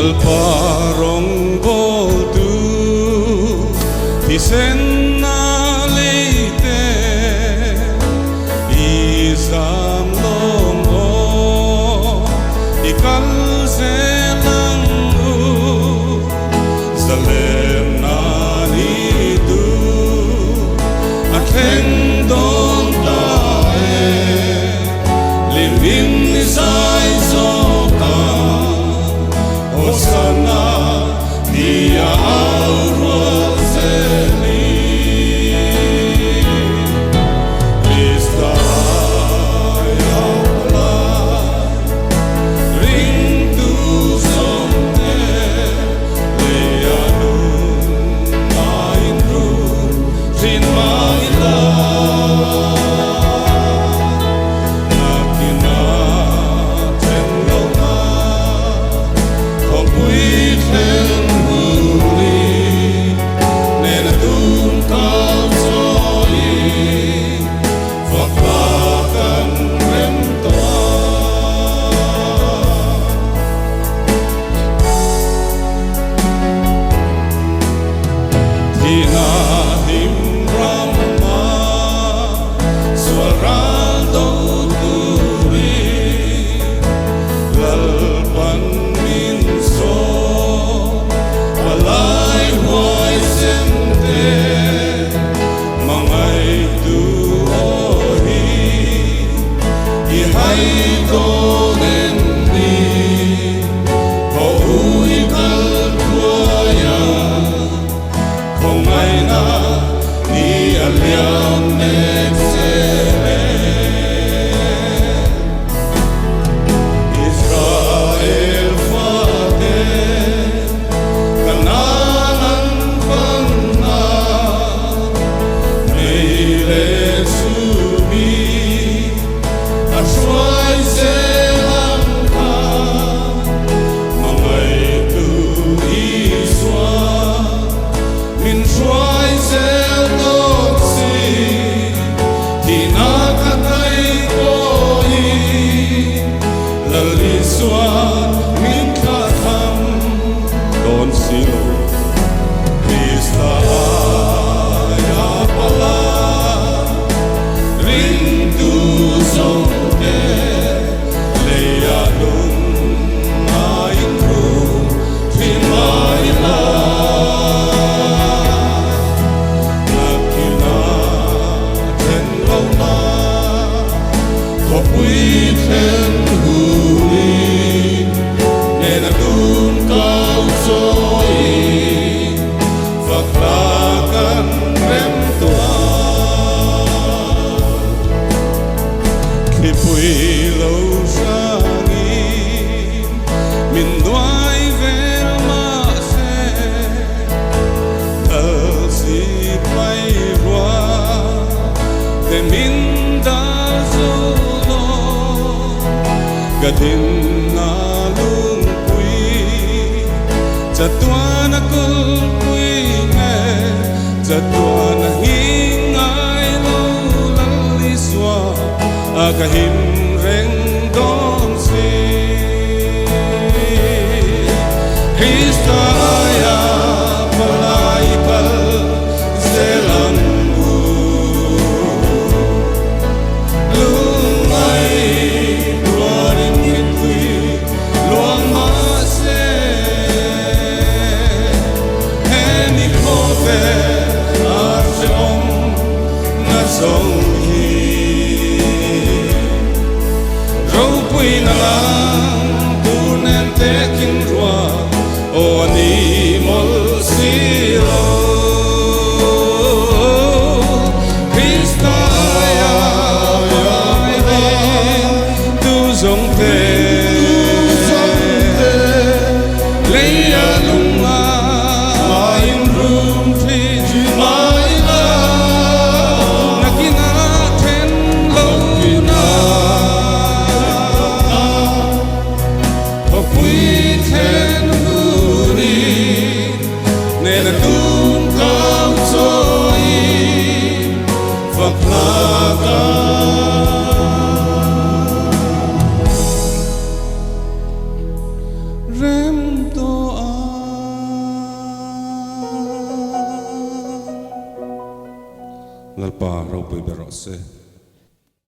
Lalparong bodu Tisen na leite Isam longo Ikal selang u Zalem na nidu Akheng don tae Limim nisay soka Osana dia al-Razeli Krista ya Allah Ring tu somte Leanun main ru Trin maila Nakina tenloma Ten huli Hnehna Tumkau soi Faklakan rem toa Tina him Brahma Suara doduri Lalpan minso Pavalai hoy sente Mangay tuohi Ihay konendi Pauwi kalkuaya Kung ay na ni alyang neksele Israel Fateh Kananan panna Meile subi Asway selangka Mangay tu iswa Min sway selotsi Tinakatay koi Laliswa min katham Don silo Krista ya Allah Ring tu somte Leanun main ru Trin maila Nakina tenloma Kopwi ten huli Hnehna Tumkau soi Faklakan rem toa Kipui lâu sangin Min duai vel ma se Thal si pai rua Te min da zolo Gadin na lung pui Chatuan akul pui nge Chatuan hingay lo laliswa Agahim reng don si Krista ya Pavalai kal selang u Lumay tuarin kitui luang mase Heni kofe arse om na song hi Rau pui na lang tunen tekin rua O ani mol silo Krista ya Allah Tu zong te Leia lunga Main rum trin maila Nakina ten lona Kopwi ten huli Hnehna Tumkau soi Faklakan ngalpa rau pe berose